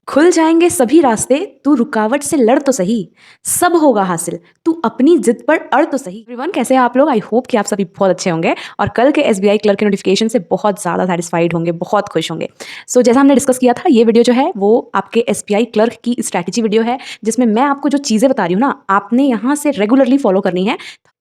खुल जाएंगे सभी रास्ते, तू रुकावट से लड़ तो सही, सब होगा हासिल, तू अपनी जिद पर अड़ तो सही। एवरीवन, कैसे हैं आप लोग? आई होप कि आप सभी बहुत अच्छे होंगे और कल के एसबीआई क्लर्क के नोटिफिकेशन से बहुत ज़्यादा सेटिस्फाइड होंगे, बहुत खुश होंगे। जैसा हमने डिस्कस किया था, ये वीडियो जो है वो आपके एसबीआई क्लर्क की स्ट्रैटेजी वीडियो है, जिसमें मैं आपको जो चीज़ें बता रही हूँ ना, आपने यहाँ से रेगुलरली फॉलो करनी है।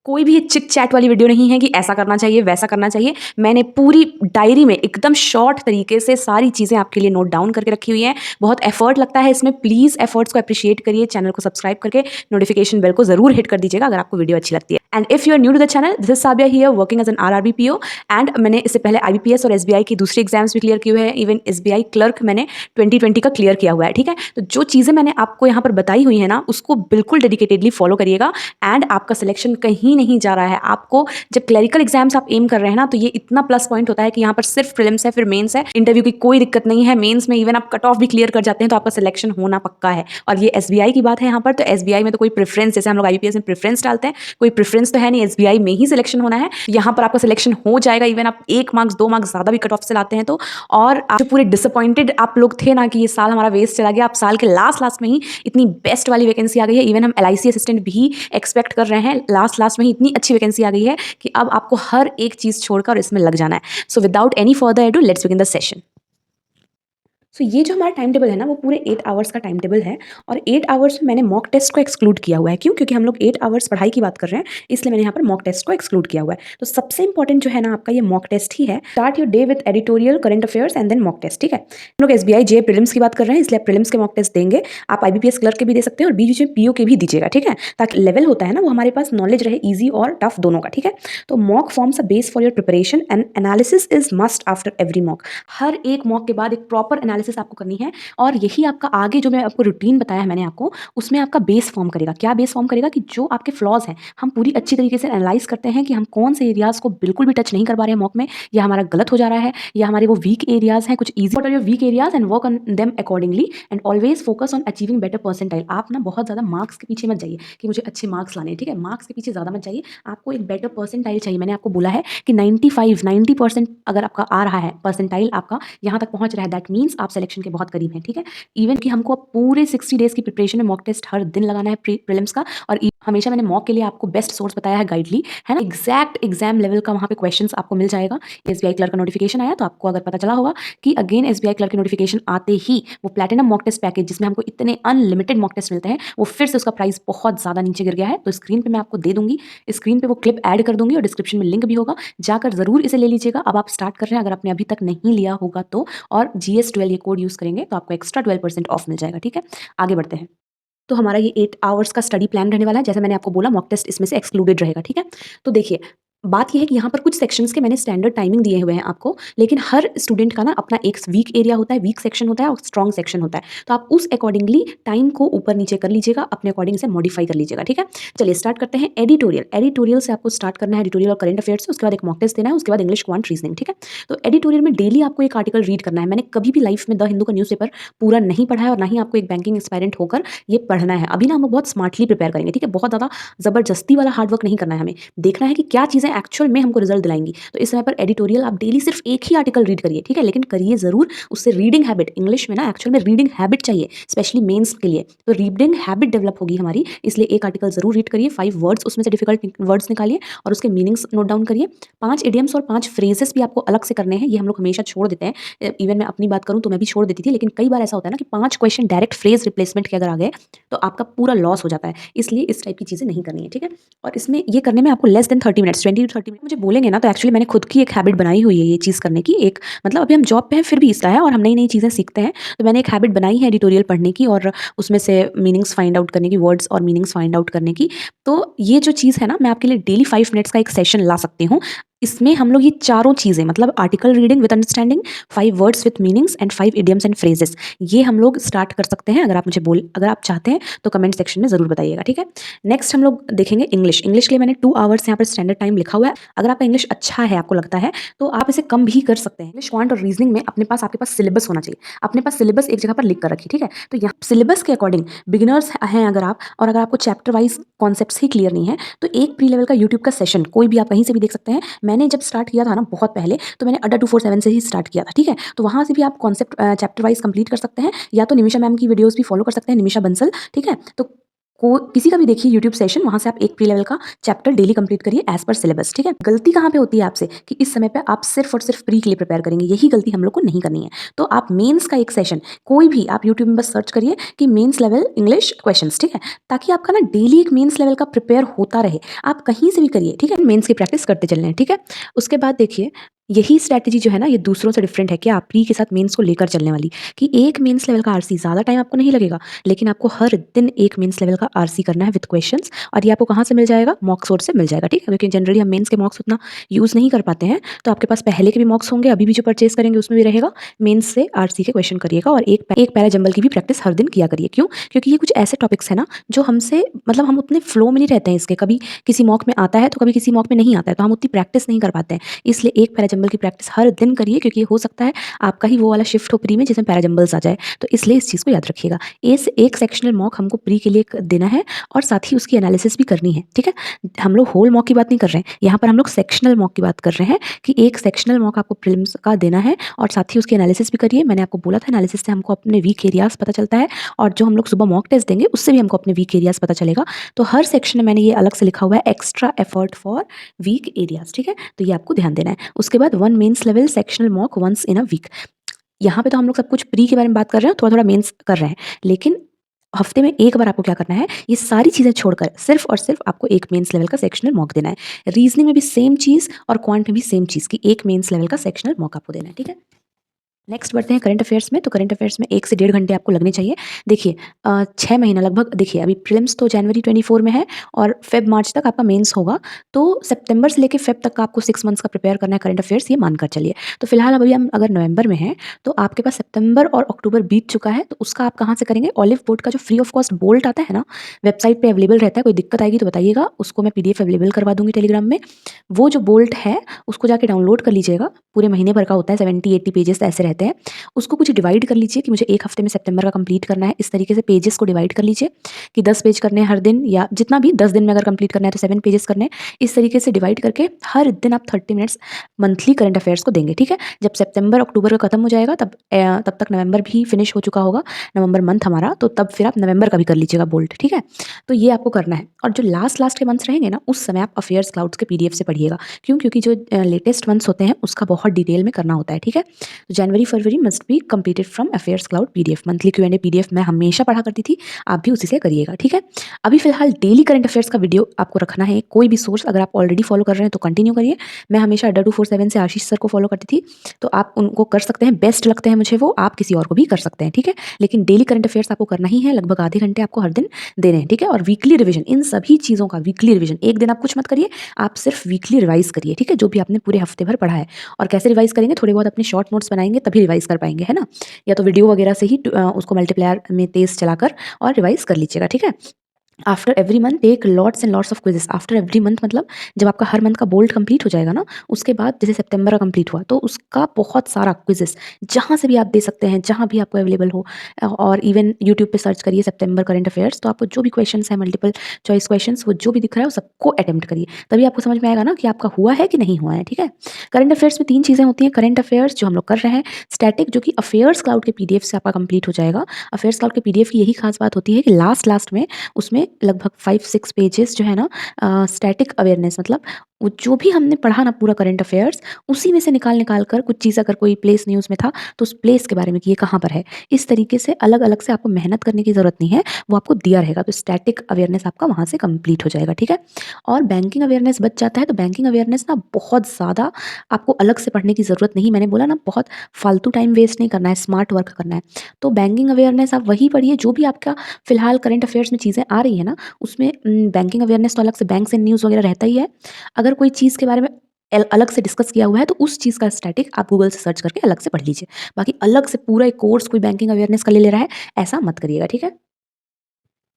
कोई भी चिट चैट वाली वीडियो नहीं है कि ऐसा करना चाहिए, वैसा करना चाहिए। मैंने पूरी डायरी में एकदम शॉर्ट तरीके से सारी चीज़ें आपके लिए नोट डाउन करके रखी हुई हैं। बहुत एफर्ट लगता है इसमें, प्लीज़ एफर्ट्स को अप्रिशिएट करिए। चैनल को सब्सक्राइब करके नोटिफिकेशन बेल को जरूर हिट कर दीजिएगा अगर आपको वीडियो अच्छी लगती है। And if you are new to the channel, this is Sabia here working as an RRB PO. And मैंने इससे पहले आईबीपीएस और एसबीआई की दूसरी एग्जाम्स भी क्लियर किए हुए हैं। इवन एसबीआई क्लर्क मैंने 2020 का क्लियर किया हुआ है। ठीक है, तो जो चीज़ें मैंने आपको यहाँ पर बताई हुई है ना, उसको बिल्कुल डेडिकेटेडली फॉलो करिएगा एंड आपका सिलेक्शन कहीं नहीं जा रहा है। आपको जब क्लरिकल एग्जाम्स आप एम कर रहे हैं ना, तो ये इतना प्लस पॉइंट होता है कि यहाँ पर सिर्फ प्रीलिम्स है, फिर मेंस है। इंटरव्यू की कोई दिक्कत नहीं है। मेंस में इवन आप कट ऑफ भी क्लियर कर जाते हैं तो आपका सिलेक्शन होना पक्का है। और ये एसबीआई की बात है यहाँ पर, तो एसबीआई में तो कोई प्रेफरेंस, जैसे हम लोग आईपीएस में प्रेफरेंस डालते हैं, कोई प्रेफरेंस तो है नहीं, एसबीआई में ही सिलेक्शन होना है। यहाँ पर आपका सिलेक्शन हो जाएगा। इवन आप 1 मार्क्स 2 मार्क्स ज़्यादा भी कट ऑफ से लाते हैं तो। और आप जो पूरे डिसअपॉइंटेड आप लोग थे ना कि ये साल हमारा वेस्ट चला गया, आप साल के लास्ट लास्ट में ही इतनी बेस्ट वाली वैकेंसी आ गई है। इवन हम एलआईसी असिस्टेंट भी एक्सपेक्ट कर रहे हैं, लास्ट लास्ट में ही इतनी अच्छी वैकेंसी आ गई है कि अब आपको हर एक चीज़ छोड़कर इसमें लग जाना है। So without any further edu, let's begin the session. ये जो हमारा टाइम टेबल है ना, वो पूरे 8 आवर्स का टाइम टेबल है। और 8 आवर्स में मैंने मॉक टेस्ट को एक्सक्लूड किया हुआ है। क्यों? क्योंकि हम लोग 8 आवर्स पढ़ाई की बात कर रहे हैं, इसलिए मैंने यहाँ पर मॉक टेस्ट को एक्सक्लूड किया हुआ है। तो सबसे इंपॉर्टेंट जो है ना आपका, ये मॉक टेस्ट ही है। Start your day with editorial, current affairs and then mock test. ठीक है, हम लोग एसबीआई जे प्रीलिम्स की बात कर रहे हैं, इसलिए प्रीलिम्स के मॉक टेस्ट देंगे। आप आईबीपीएस क्लर्क के भी दे सकते हैं और बीच में पीओ के भी दीजिएगा। ठीक है, ताकि लेवल होता है ना वो हमारे पास नॉलेज रहे, ईजी और टफ दोनों का। ठीक है, तो mock forms a base for your preparation and analysis is must after every mock. हर एक मॉक के बाद एक प्रॉपर एनालिसिस आपको करनी है। और यही आपका आगे जो मैं आपको रूटीन बताया है मैंने आपको, उसमें आपका बेस फॉर्म करेगा। क्या बेस फॉर्म करेगा? कि जो आपके फ्लॉज हैं, हम पूरी अच्छी तरीके से एनालाइज करते हैं कि हम कौन से एरियाज को बिल्कुल भी टच नहीं कर पा रहे हैं मॉक में, या हमारा गलत हो जा रहा है, या हमारे वो वीक एरियाज हैं कुछ easy. What are your weak areas and work on them accordingly and always focus on achieving better percentile. आप ना बहुत ज़्यादा मार्क्स के पीछे मत जाइए कि मुझे अच्छे मार्क्स लाने हैं। ठीक है, मार्क्स के पीछे ज़्यादा मत जाइए, आपको एक बेटर परसेंटाइल चाहिए। मैंने आपको बोला है कि 90% अगर आपका आ रहा है, परसेंटाइल आपका यहाँ तक पहुँच रहा है, दैट मीन्स आप सिलेक्शन के बहुत करीब हैं। ठीक है, इवन कि हमको अब पूरे 60 डेज की प्रिपरेशन में मॉक टेस्ट हर दिन लगाना है प्रीलिम्स का। और हमेशा मैंने मॉक के लिए आपको बेस्ट सोर्स बताया है गाइडली, है ना। एग्जैक्ट एग्जाम लेवल का वहाँ पे क्वेश्चंस आपको मिल जाएगा। एसबीआई क्लर्क का नोटिफिकेशन आया तो आपको अगर पता चला होगा कि अगेन एसबीआई क्लर्क के नोटिफिकेशन आते ही वो प्लैटिनम मॉक टेस्ट पैकेज, जिसमें हमको इतने अनलिमिटेड मॉक टेस्ट मिलते हैं, वो फिर से उसका प्राइस बहुत ज़्यादा नीचे गिर गया है। तो स्क्रीन पर मैं आपको दे दूंगी, स्क्रीन पर वो क्लिप ऐड कर दूंगी और डिस्क्रिप्शन में लिंक भी होगा, जाकर जरूर इसे ले लीजिएगा। अब आप स्टार्ट कर रहे हैं, अगर आपने अभी तक नहीं लिया होगा तो, और GS12 ये कोड यूज़ करेंगे तो आपको एक्स्ट्रा 12% ऑफ मिल जाएगा। ठीक है, आगे बढ़ते हैं। तो हमारा ये 8 आवर्स का स्टडी प्लान रहने वाला है। जैसे मैंने आपको बोला, मॉक टेस्ट इसमें से एक्सक्लूडेड रहेगा। ठीक है, तो देखिए बात ये है कि यहाँ पर कुछ सेक्शंस के मैंने स्टैंडर्ड टाइमिंग दिए हुए हैं आपको, लेकिन हर स्टूडेंट का ना अपना एक वीक एरिया होता है, वीक सेक्शन होता है और स्ट्रॉन्ग सेक्शन होता है। तो आप उस अकॉर्डिंगली टाइम को ऊपर नीचे कर लीजिएगा, अपने अकॉर्डिंग से मॉडिफाई कर लीजिएगा। ठीक है, चलिए स्टार्ट करते हैं। एडिटोरियल, एडिटोरियल से आपको स्टार्ट करना है, एडिटोरियल और करंट अफेयर्स से। उसके बाद एक मॉक टेस्ट देना है, उसके बाद इंग्लिश क्वांट रीजनिंग। ठीक है, तो एडिटोरियल में डेली आपको एक आर्टिकल रीड करना है। मैंने कभी भी लाइफ में द हिंदू का न्यूज़पेपर पूरा नहीं पढ़ा है और ना ही आपको एक बैंकिंग एक्सपेरेंट होकर ये पढ़ना है। अभी ना हम लोग बहुत स्मार्टली प्रिपेयर करेंगे। ठीक है, बहुत ज़्यादा जबरदस्ती वाला हार्डवर्क नहीं करना है, हमें देखना है कि क्या चीज़ें एक्चुअल में हमको रिजल्ट दिलाएंगी। तो इस समय पर एडिटोरियल आप डेली सिर्फ एक ही आर्टिकल रीड करिए। ठीक है, लेकिन करिए जरूर, उससे रीडिंग हैबिट, इंग्लिश में ना एक्चुअल में रीडिंग हैबिट चाहिए, स्पेशली मेंस के लिए। तो रीडिंग हैबिट डेवलप होगी हमारी, इसलिए एक आर्टिकल जरूर रीड करिए। 5 वर्ड्स उसमें से डिफिकल्ट वर्ड्स निकालिए और उसके मीनिंग्स नोट डाउन करिए। 5 इडियम्स और 5 फ्रेजेस भी आपको अलग से करने हैं, ये हम लोग हमेशा छोड़ देते हैं। इवन मैं अपनी बात करूँ तो मैं भी छोड़ देती थी, लेकिन कई बार ऐसा होता है ना कि 5 क्वेश्चन डायरेक्ट फ्रेज रिप्लेसमेंट के अगर आ गए तो आपका पूरा लॉस हो जाता है। इसलिए इस टाइप की चीज़ें नहीं करनी है। ठीक है, और इसमें ये करने में आपको less than 30 minutes, 20 to 30 minute मुझे बोलेंगे ना, तो एक्चुअली मैंने खुद की एक हैबिट बनाई हुई है ये चीज़ करने की। एक मतलब अभी हम जॉब पे हैं फिर भी इसका है, और हम नई नई चीज़ें सीखते हैं, तो मैंने एक हैबिट बनाई है एडिटोरियल पढ़ने की और उसमें से मीनिंग्स फाइंड आउट करने की, वर्ड्स और मीनिंग्स फाइंड आउट करने की। तो ये जो चीज़ है ना, मैं आपके लिए डेली 5 मिनट्स का एक सेशन ला सकती हूँ। इसमें हम लोग ये चारों चीज़ें, मतलब article reading with understanding, 5 words with meanings and 5 idioms and phrases, ये हम लोग स्टार्ट कर सकते हैं। अगर आप चाहते हैं तो कमेंट सेक्शन में ज़रूर बताइएगा। ठीक है, नेक्स्ट हम लोग देखेंगे इंग्लिश। इंग्लिश के लिए मैंने 2 आवर्स यहाँ पर स्टैंडर्ड टाइम लिखा हुआ है। अगर आपका इंग्लिश अच्छा है, आपको लगता है, तो आप इसे कम भी कर सकते हैं। इंग्लिश क्वांट और रीजनिंग में आपके पास सिलेबस होना चाहिए। अपने पास सिलेबस एक जगह पर लिख कर रखिए। ठीक है, तो यहाँ सिलेबस के अकॉर्डिंग बिगिनर्स हैं अगर आप, और अगर आपको चैप्टर वाइज कॉन्सेप्ट्स ही क्लियर नहीं है, तो एक प्री लेवल का यूट्यूब का सेशन कोई भी आप कहीं से भी देख सकते हैं। मैंने जब स्टार्ट किया था ना बहुत पहले, तो मैंने अड्डा 247 से ही स्टार्ट किया था, ठीक है? तो वहाँ से भी आप कॉन्सेप्ट चैप्टर वाइज़ कंप्लीट कर सकते हैं, या तो निमिषा मैम की वीडियोज़ भी फॉलो कर सकते हैं, निमिषा बंसल, ठीक है? तो को किसी का भी देखिए यूट्यूब सेशन, वहाँ से आप एक प्री लेवल का चैप्टर डेली कंप्लीट करिए एज़ पर सिलेबस, ठीक है? गलती कहाँ पे होती है आपसे कि इस समय पे आप सिर्फ़ और सिर्फ़ प्री के लिए प्रिपेयर करेंगे, यही गलती हम लोग को नहीं करनी है। तो आप मेंस का एक सेशन कोई भी आप यूट्यूब में बस सर्च करिए कि मेंस लेवल इंग्लिश क्वेश्चंस, ठीक है? ताकि आपका ना डेली एक मेंस लेवल का प्रिपेयर होता रहे। आप कहीं से भी करिए, ठीक है? मेंस की प्रैक्टिस करते चल रहे हैं, ठीक है? उसके बाद देखिए, यही स्ट्रैटेजी जो है ना, ये दूसरों से डिफरेंट है कि आप प्री के साथ मेंस को लेकर चलने वाली, कि एक मेंस लेवल का आरसी ज़्यादा टाइम आपको नहीं लगेगा, लेकिन आपको हर दिन एक मेंस लेवल का आरसी करना है विद क्वेश्चंस, और ये आपको कहाँ से मिल जाएगा? मॉक सोर्स से मिल जाएगा, ठीक है? क्योंकि जनरली हम मेंस के मॉक्स उतना यूज़ नहीं कर पाते हैं, तो आपके पास पहले के भी मॉक्स होंगे, अभी भी जो परचेज़ करेंगे उसमें भी रहेगा। मेंस से आरसी के क्वेश्चन करिएगा, और एक पैरा जंबल की भी प्रैक्टिस हर दिन किया करिए। क्यों? क्योंकि ये कुछ ऐसे टॉपिक्स हैं ना, जो हमसे मतलब हम उतने फ्लो में नहीं रहते हैं इसके, कभी किसी मॉक में आता है तो कभी किसी मॉक में नहीं आता है, तो हम उतनी प्रैक्टिस नहीं कर पाते हैं। इसलिए एक पैरा जंबल की प्रैक्टिस हर दिन करिए, क्योंकि हो सकता है आपका ही वो वाला शिफ्ट हो प्री में जिसमें पैरा जंबल्स आ जाए, तो इसलिए इस चीज़ को याद रखिएगा। इस एक सेक्शनल मॉक हमको प्री के लिए देना है, और साथ ही उसकी एनालिसिस भी करनी है, ठीक है? हम लोग होल मॉक की बात नहीं कर रहे हैं, यहाँ पर हम लोग सेक्शनल मॉक की बात कर रहे हैं कि एक सेक्शनल मॉक आपको प्रीलिम्स का देना है, और साथ ही उसकी एनालिसिस भी करिए। मैंने आपको बोला था एनालिसिस से हमको अपने वीक एरियाज़ पता चलता है, और जो हम लोग सुबह मॉक टेस्ट देंगे उससे भी हमको अपने वीक एरियाज़ पता चलेगा। तो हर सेक्शन में मैंने ये अलग से लिखा हुआ है, extra effort for weak areas, ठीक है? तो ये आपको ध्यान देना है। उसके बाद 1 mains level sectional mock once in a week. यहाँ पे तो हम लोग सब कुछ प्री के बारे में बात कर रहे हैं, थोड़ा-थोड़ा मेंस कर रहे हैं। लेकिन हफ्ते में एक बार आपको क्या करना है, ये सारी चीज़ें छोड़कर सिर्फ़ और सिर्फ़ आपको एक मेंस लेवल का सेक्शनल मॉक देना है। रीज़निंग में भी सेम चीज़, और क्वांट में भी सेम चीज़, कि एक मेंस लेवल का सेक्शनल मॉक आपको देना है, ठीक है? नेक्स्ट बढ़ते हैं करंट अफेयर्स में। तो करंट अफेयर्स में 1 से डेढ़ घंटे आपको लगने चाहिए। देखिए 6 महीना लगभग, देखिए अभी प्रीलिम्स तो जनवरी 24 में है, और फ़ेब-मार्च तक आपका मेंस होगा। तो सितंबर से लेके फ़ेब तक का आपको 6 मंथ्स का प्रिपेयर करना है करंट अफेयर्स, ये मानकर चलिए। तो फिलहाल अभी हम अगर नवंबर में हैं, तो आपके पास सितंबर और अक्टूबर बीत चुका है, तो उसका आप कहाँ से करेंगे? ऑलिव बोर्ड का जो फ्री ऑफ कॉस्ट बोल्ट आता है ना, वेबसाइट पे अवेलेबल रहता है। कोई दिक्कत आएगी तो बताइएगा, उसको मैं पीडीएफ अवेलेबल करवा दूँगी टेलीग्राम में। वो जो बोल्ट है, उसको जाके डाउनलोड कर लीजिएगा। पूरे महीने भर का होता है, 70-80 पेजेज़ ऐसे रहते हैं। उसको कुछ डिवाइड कर लीजिए कि मुझे 1 हफ्ते में सितंबर का कंप्लीट करना है। इस तरीके से पेजेस को डिवाइड कर लीजिए कि 10 पेज करने हैं हर दिन, या जितना भी 10 दिन में अगर कंप्लीट करना है तो 7 पेजेस करने हैं। इस तरीके से डिवाइड करके हर दिन आप 30 मिनट्स मंथली करंट अफेयर्स को देंगे, ठीक है? जब सितंबर अक्टूबर का खत्म हो जाएगा, तब तक नवंबर भी फिनिश हो चुका होगा, नवंबर मंथ हमारा, तो तब फिर आप नवंबर का भी कर लीजिएगा बोल्ट, ठीक है? तो ये आपको करना है, और जो लास्ट के मंथ्स रहेंगे ना, उस समय आप अफेयर्स क्लाउड्स के पीडीएफ से पढ़िएगा। क्यों? क्योंकि जो लेटेस्ट मंथ्स होते हैं उसका बहुत डिटेल में करना होता है, ठीक है? तो January, February must be completed from affairs cloud PDF. Monthly क्यू&ए पीडीएफ मैं हमेशा पढ़ा करती थी, आप भी उसी से करिएगा, ठीक है? अभी फिलहाल डेली करंट अफेयर्स का वीडियो आपको रखना है। कोई भी सोर्स अगर आप ऑलरेडी फॉलो कर रहे हैं तो कंटिन्यू करिए। मैं हमेशा अड्डा 247 से आशीष सर को फॉलो करती थी, तो आप उनको कर सकते हैं, बेस्ट लगते हैं मुझे वो, आप किसी और को भी कर सकते हैं, ठीक है? लेकिन डेली करंट अफेयर्स आपको करना ही है, लगभग आधे घंटे आपको हर दिन देने हैं, ठीक है? और वीकली रिवीजन, इन सभी चीज़ों का वीकली रिवीजन, एक दिन आप कुछ मत करिए, आप सिर्फ वीकली रिवाइज करिए, ठीक है? जो भी आपने पूरे हफ्ते भर पढ़ा है। और कैसे रिवाइज करेंगे? थोड़े बहुत अपने शॉर्ट नोट्स बनाएंगे तभी रिवाइज कर पाएंगे, है ना? या तो वीडियो वगैरह से ही उसको मल्टीप्लायर में तेज़ चलाकर और रिवाइज कर लीजिएगा, ठीक है? After every month take lots and lots of quizzes. After every month मतलब जब आपका हर मंथ का बोल्ट कंप्लीट हो जाएगा ना, उसके बाद जैसे सितंबर का कंप्लीट हुआ, तो उसका बहुत सारा क्विज़ेस जहाँ से भी आप दे सकते हैं, जहाँ भी आपको अवेलेबल हो। और इवन यूट्यूब पे सर्च करिए सितंबर करंट अफेयर्स, तो आपको जो भी क्वेश्चंस हैं, मल्टीपल चॉइस क्वेश्चंस, वो जो भी दिख रहा है वो सबको अटेम्प्ट करिए। तभी आपको समझ में आएगा ना कि आपका हुआ है कि नहीं हुआ है, ठीक है? करंट अफेयर्स में 3 चीज़ें होती हैं। करंट अफेयर्स जो हम लोग कर रहे हैं, स्टैटिक जो कि अफेयर्स क्लाउड के पीडीएफ से आपका कंप्लीट हो जाएगा। अफेयर्स क्लाउड के पीडीएफ की यही खास बात होती है कि लास्ट में उसमें लगभग 5-6 पेजेस जो है ना, स्टैटिक अवेयरनेस, मतलब वो जो भी हमने पढ़ा ना पूरा करंट अफेयर्स, उसी में से निकाल कर कुछ चीज़, अगर कोई प्लेस न्यूज़ में था तो उस प्लेस के बारे में कि ये कहाँ पर है, इस तरीके से अलग अलग से आपको मेहनत करने की ज़रूरत नहीं है, वो आपको दिया रहेगा। तो स्टैटिक अवेयरनेस आपका वहाँ से कंप्लीट हो जाएगा, ठीक है? और बैंकिंग अवेयरनेस बच जाता है, तो बैंकिंग अवेयरनेस ना बहुत ज़्यादा आपको अलग से पढ़ने की ज़रूरत नहीं। मैंने बोला ना, बहुत फालतू टाइम वेस्ट नहीं करना है, स्मार्ट वर्क करना है। तो बैंकिंग अवेयरनेस आप वही पढ़िए जो भी आपका फिलहाल करंट अफेयर्स में चीज़ें आ रही है ना, उसमें बैंकिंग अवेयरनेस तो अलग से बैंक्स एंड न्यूज़ वगैरह रहता ही है। अगर कोई चीज़ के बारे में अलग से डिस्कस किया हुआ है, तो उस चीज़ का स्टैटिक आप गूगल से सर्च करके अलग से पढ़ लीजिए। बाकी अलग से पूरा एक कोर्स कोई बैंकिंग अवेयरनेस का ले ले रहा है, ऐसा मत करिएगा, ठीक है?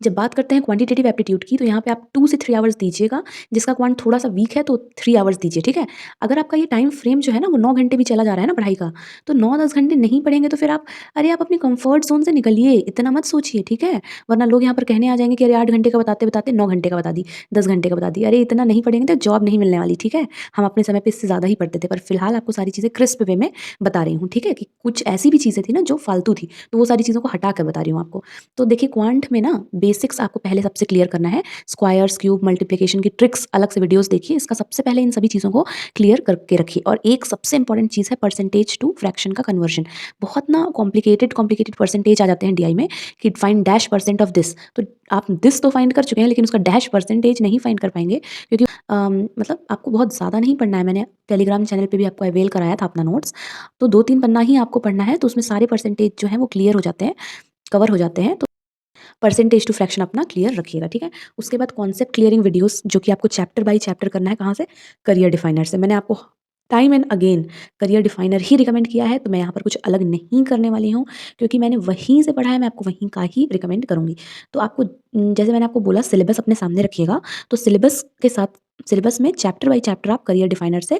जब बात करते हैं क्वांटिटेटिव एप्टीट्यूड की, तो यहाँ पे आप 2 से 3 आवर्स दीजिएगा, जिसका क्वांट थोड़ा-सा वीक है तो 3 आवर्स दीजिए, ठीक है? अगर आपका ये टाइम फ्रेम जो है ना वो 9 घंटे भी चला जा रहा है ना पढ़ाई का, तो 9-10 घंटे नहीं पढ़ेंगे तो फिर आप अरे आप अपनी कम्फर्ट ज़ोन से निकलिए, इतना मत सोचिए, ठीक है? वरना लोग यहाँ पर कहने आ जाएँगे कि अरे 8 घंटे का बताते-बताते 9 घंटे का बता दी, 10 घंटे का बता दी। अरे इतना नहीं पढ़ेंगे तो जॉब नहीं मिलने वाली, ठीक है? हम अपने समय पे इससे ज़्यादा ही पढ़ते थे, पर फिलहाल आपको सारी चीज़ें क्रिस्प वे में बता रही हूँ, ठीक है? कि कुछ ऐसी भी चीज़ें थी ना जो फालतू थी, तो वो सारी चीज़ों को हटा कर बता रही हूँ आपको। तो देखिए क्वांट में ना बेसिक्स आपको पहले सबसे क्लियर करना है। स्क्वायर्स, क्यूब, मल्टीप्लिकेशन की ट्रिक्स अलग से वीडियोस देखिए। इसका सबसे पहले इन सभी चीज़ों को क्लियर करके रखिए। और एक सबसे इंपॉर्टेंट चीज़ है परसेंटेज टू फ्रैक्शन का कन्वर्जन। बहुत ना कॉम्प्लिकेटेड कॉम्प्लिकेटेड परसेंटेज आ जाते हैं डीआई में कि find dash percent of this. तो आप दिस तो फाइंड कर चुके हैं लेकिन उसका डैश परसेंटेज नहीं फाइंड कर पाएंगे क्योंकि मतलब आपको बहुत ज़्यादा नहीं पढ़ना है। मैंने टेलीग्राम चैनल पे भी आपको अवेल कराया था अपना नोट्स। तो 2-3 पन्ना ही आपको पढ़ना है तो उसमें सारे परसेंटेज जो हैं वो क्लियर हो जाते हैं, कवर हो जाते हैं। तो परसेंटेज टू फ्रैक्शन अपना क्लियर रखिएगा, ठीक है? उसके बाद कॉन्सेप्ट क्लियरिंग वीडियोस जो कि आपको चैप्टर बाय चैप्टर करना है, कहाँ से? करियर डिफाइनर से। मैंने आपको time and again career definer he recommend किया है, तो मैं यहाँ पर कुछ अलग नहीं करने वाली हूँ क्योंकि मैंने वहीं से पढ़ा है, मैं आपको वहीं का ही रिकमेंड करूँगी। तो आपको जैसे मैंने आपको बोला सिलेबस अपने सामने रखिएगा, तो सिलेबस के साथ सिलेबस में चैप्टर बाय चैप्टर आप करियर डिफाइनर से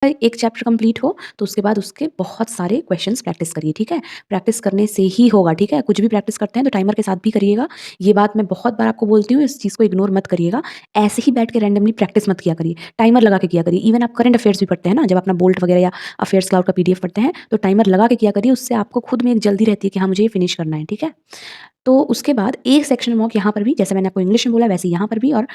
एक चैप्टर कंप्लीट हो तो उसके बाद उसके बहुत सारे क्वेश्चंस प्रैक्टिस करिए, ठीक है? प्रैक्टिस करने से ही होगा, ठीक है? कुछ भी प्रैक्टिस करते हैं तो टाइमर के साथ भी करिएगा। ये बात मैं बहुत बार आपको बोलती हूँ, इस चीज़ को इग्नोर मत करिएगा। ऐसे ही बैठ के रैंडमली प्रैक्टिस मत किया करिए, टाइमर लगा के किया करिए। इवन आप करंट अफेयर्स भी पढ़ते हैं ना, जब अपना बोल्ट वगैरह या अफेयर्स क्लाउड का पीडीएफ पढ़ते हैं, तो टाइमर लगा के किया करिए, उससे आपको खुद में एक जल्दी रहती है कि हाँ, मुझे ये फिनिश करना है, ठीक है? तो उसके बाद एक सेक्शनल मॉक यहाँ पर भी, जैसे मैंने आपको इंग्लिश में बोला वैसे यहाँ पर भी, और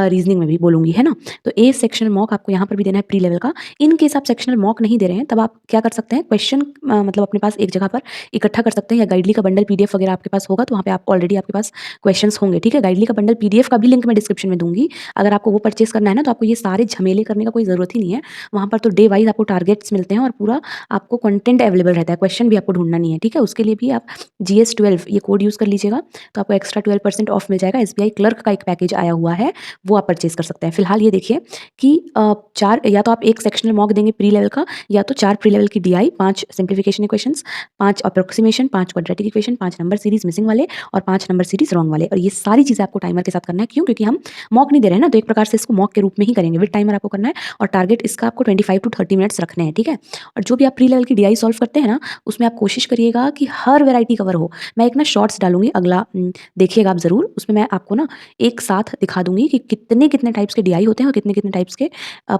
रीजनिंग में भी बोलूँगी, है ना? तो ए सेक्शनल मॉक आपको यहाँ पर भी देना है प्री लेवल का। इन केस आप सेक्शनल मॉक नहीं दे रहे हैं, तब आप क्या कर सकते हैं, क्वेश्चन मतलब अपने पास एक जगह पर इकट्ठा कर सकते हैं, या गाइडली का बंडल पीडीएफ वगैरह आपके पास होगा तो वहाँ पे आप ऑलरेडी आपके पास क्वेश्चंस होंगे, ठीक है? गाइडली का बंडल पीडीएफ का भी लिंक मैं डिस्क्रिप्शन में दूँगी। अगर आपको वो परचेज़ करना है ना, तो आपको ये सारे झमेले करने का कोई ज़रूरत ही नहीं है। वहाँ पर तो डे वाइज़ आपको टारगेट्स मिलते हैं और पूरा आपको कंटेंट अवेलेबल रहता है, क्वेश्चन भी आपको ढूँढना नहीं है, ठीक है? उसके लिए भी आप GS12 ये कोड यूज़ कर लीजिएगा, तो आपको एक्स्ट्रा 12% ऑफ मिल जाएगा। एसबीआई क्लर्क का एक पैकेज आया हुआ है, वो आप परचेज़ कर सकते हैं। फिलहाल ये देखिए कि 4 या तो आप एक सेक्शनल मॉक देंगे प्री लेवल का, या तो 4 प्री लेवल की DI, 5 simplification equations, 5 approximation, 5 quadratic equation, 5 number series missing वाले और 5 नंबर सीरीज़ रॉन्ग वाले। और ये सारी चीज़ें आपको टाइमर के साथ करना है। क्यों? क्योंकि हम मॉक नहीं दे रहे हैं ना, तो एक प्रकार से इसको मॉक के रूप में ही करेंगे। विद टाइमर आपको करना है और टारगेट इसका आपको 25 टू 30 मिनट्स रखने हैं, ठीक है? और जो भी आप प्री लेवल की डीआई सॉल्व करते हैं ना, उसमें आप कोशिश करिएगा कि हर वैरायटी कवर हो। मैं एक ना शॉर्ट्स डालूँगी अगला, देखिएगा आप ज़रूर। उसमें मैं आपको ना एक साथ दिखा दूँगी कि कितने-कितने टाइप्स के डीआई होते हैं और कितने-कितने टाइप्स के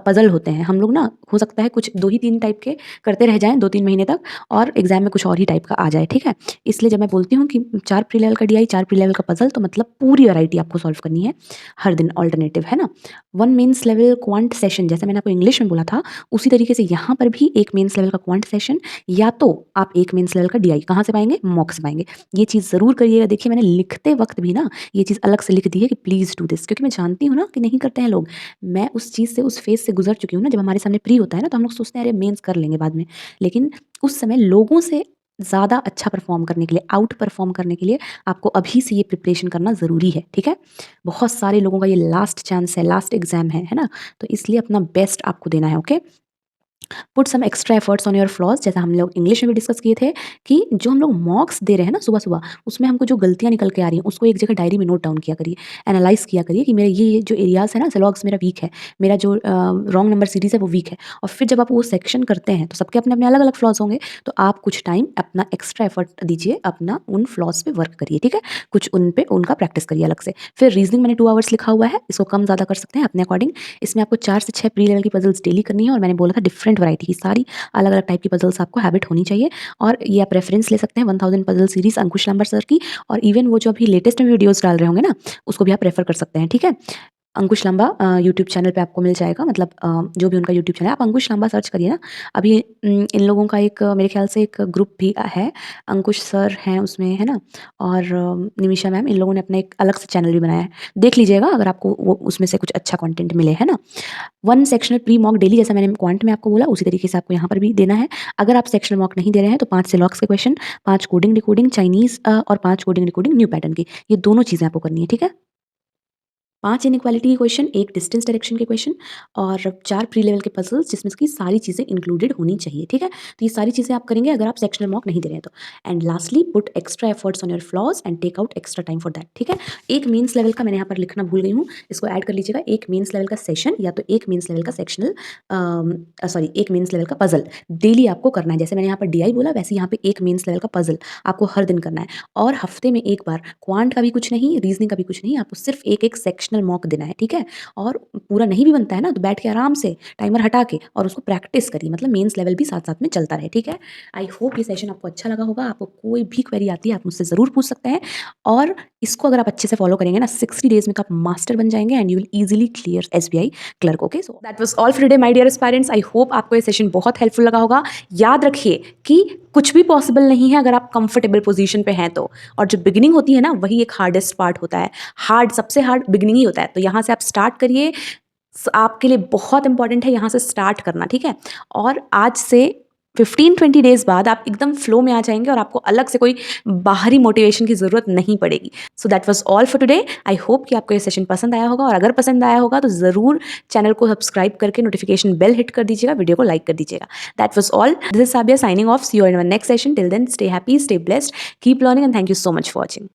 पज़ल होते हैं। हम लोग ना हो सकता है कुछ 2 ही 3 टाइप के करते रह जाएँ 2-3 महीने तक और एग्ज़ाम में कुछ और ही टाइप का आ जाए, ठीक है? इसलिए जब मैं बोलती हूँ कि 4 प्री लेवल का डीआई, 4 प्री लेवल का पज़ल, तो मतलब पूरी वैरायटी आपको सॉल्व करनी है हर दिन अल्टरनेटिव, है ना? 1 मेंस लेवल क्वांट सेशन, जैसे मैंने आपको इंग्लिश में बोला था, उसी तरीके से यहाँ पर भी एक मेंस लेवल का क्वांट सेशन, या तो आप एक मेंस लेवल का डीआई कहाँ से पाएँगे? मॉक से पाएँगे। ये चीज़ ज़रूर करिएगा। देखिए मैंने लिखते वक़्त भी ना ये चीज़ अलग से लिख दी है कि प्लीज़ डू दिस, क्योंकि मैं जानती हूँ ना कि नहीं करते हैं लोग। मैं उस चीज़ से, उस फ़ेज़ से गुज़र चुकी हूँ ना, जब हमारे सामने प्री होता है ना, तो हम लोग सोचते हैं अरे मेंस कर लेंगे बाद में। लेकिन उस समय लोगों से ज़्यादा अच्छा परफ़ॉर्म करने के लिए, आउट परफ़ॉर्म करने के लिए आपको अभी से ये प्रिपरेशन करना ज़रूरी है, ठीक है? बहुत सारे लोगों का ये लास्ट चांस है, लास्ट एग्ज़ाम है ना? तो इसलिए अपना बेस्ट आपको देना है, okay? Put some extra efforts on your flaws, जैसा हम लोग इंग्लिश में भी डिस्कस किए थे कि जो हम लोग मॉक्स दे रहे हैं ना सुबह-सुबह, उसमें हमको जो गलतियाँ निकल के आ रही हैं, उसको एक जगह डायरी में नोट डाउन किया करिए। एनालाइज़ किया करिए कि मेरे ये जो एरियाज़ है ना, सिलॉग्स मेरा वीक है, मेरा जो रॉन्ग नंबर सीरीज़ है वो वीक है। और फिर जब आप वो सेक्शन करते हैं, तो सबके अपने-अपने अलग-अलग फ्लॉज़ होंगे, तो आप कुछ टाइम अपना एक्स्ट्रा एफर्ट दीजिए, अपना उन फ्लॉज़ पे वर्क करिए, ठीक है? कुछ उन पे उनका प्रैक्टिस करिए अलग से। फिर रीज़निंग मैंने 2 आवर्स लिखा हुआ है, इसको कम-ज़्यादा कर सकते हैं अपने अकॉर्डिंग। इसमें आपको 4 से 6 प्री लेवल की पज़ल्स डेली करनी है, और मैंने बोला था डिफरेंट वैरायटी की सारी अलग-अलग टाइप की पज़ल्स आपको हैबिट होनी चाहिए। और ये आप रेफरेंस ले सकते हैं 1000 पज़ल सीरीज़ अंकुश लंबर सर की, और इवन वो जो अभी लेटेस्ट में वीडियोज़ डाल रहे होंगे ना, उसको भी आप रेफ़र कर सकते हैं, ठीक है? अंकुश लांबा यूट्यूब चैनल पे आपको मिल जाएगा, मतलब जो भी उनका यूट्यूब चैनल है, आप अंकुश लांबा सर्च करिए ना। अभी इन लोगों का एक मेरे ख्याल से एक ग्रुप भी है, अंकुश सर हैं उसमें, है ना? और निमिषा मैम, इन लोगों ने अपना एक अलग से चैनल भी बनाया है। देख लीजिएगा अगर आपको वो उसमें से कुछ अच्छा कंटेंट मिले, है ना? 1 सेक्शनल प्री मॉक डेली, जैसा मैंने क्वांट में आपको बोला, उसी तरीके से आपको यहाँ पर भी देना है। अगर आप सेक्शनल मॉक नहीं दे रहे हैं, तो 5 सिलॉक्स के क्वेश्चन, 5 कोडिंग डिकोडिंग चाइनीज़ और 5 कोडिंग डिकोडिंग न्यू पैटर्न की, ये दोनों चीज़ें आपको करनी है, ठीक है? 5 इनइक्वालिटी के क्वेश्चन, 1 डिस्टेंस डायरेक्शन के क्वेश्चन और 4 प्री लेवल के पजल्स जिसमें की सारी चीज़ें इंक्लूडेड होनी चाहिए, ठीक है? तो ये सारी चीज़ें आप करेंगे अगर आप सेक्शनल मॉक नहीं दे रहे हैं तो। And lastly put extra efforts on your flaws and take out extra time for that, ठीक है? एक मेंस लेवल का मैंने यहाँ पर लिखना भूल गई हूँ, इसको ऐड कर लीजिएगा। एक मेंस लेवल का सेशन या तो एक मेंस लेवल का सेक्शनल सॉरी एक मेंस लेवल का पजल डेली आपको करना है। जैसे मैंने यहाँ पर डीआई बोला वैसे यहाँ पे एक मेंस लेवल का पजल आपको हर दिन करना है और हफ्ते में एक बार क्वांट का भी कुछ नहीं, रीजनिंग का भी कुछ नहीं, आपको सिर्फ एक सेक्शनल मॉक देना है, ठीक है? और पूरा नहीं भी बनता है ना तो बैठ के आराम से टाइमर हटा के और उसको प्रैक्टिस करिए, मतलब मेंस लेवल भी साथ साथ में चलता रहे, ठीक है? आई होप ये सेशन आपको अच्छा लगा होगा। आपको कोई भी क्वेरी आती है आप मुझसे ज़रूर पूछ सकते हैं और इसको अगर आप अच्छे से फॉलो करेंगे ना 60 डेज में तो आप मास्टर बन जाएंगे and you will easily clear SBI clerk. Okay, so that was all for today my dear aspirants. I hope आपको ये सेशन बहुत हेल्पफुल लगा होगा। याद रखिए कि कुछ भी पॉसिबल नहीं है अगर आप कंफर्टेबल पोजीशन पे हैं तो, और जो बिगिनिंग होती है ना वही एक हार्डेस्ट पार्ट होता है। सबसे हार्ड बिगिनिंग ही होता है, तो यहाँ से आप स्टार्ट करिए। आपके लिए बहुत इंपॉर्टेंट है यहाँ से स्टार्ट करना, ठीक है? और आज से 15-20 डेज बाद आप एकदम फ्लो में आ जाएंगे और आपको अलग से कोई बाहरी मोटिवेशन की ज़रूरत नहीं पड़ेगी। सो that was all for today. I hope कि आपको ये सेशन पसंद आया होगा और अगर पसंद आया होगा तो ज़रूर चैनल को सब्सक्राइब करके नोटिफिकेशन बेल हिट कर दीजिएगा, वीडियो को लाइक कर दीजिएगा। That was all. This is Sabia signing off. See you in our next session. Till then stay happy, stay blessed, keep learning and thank you so much for watching.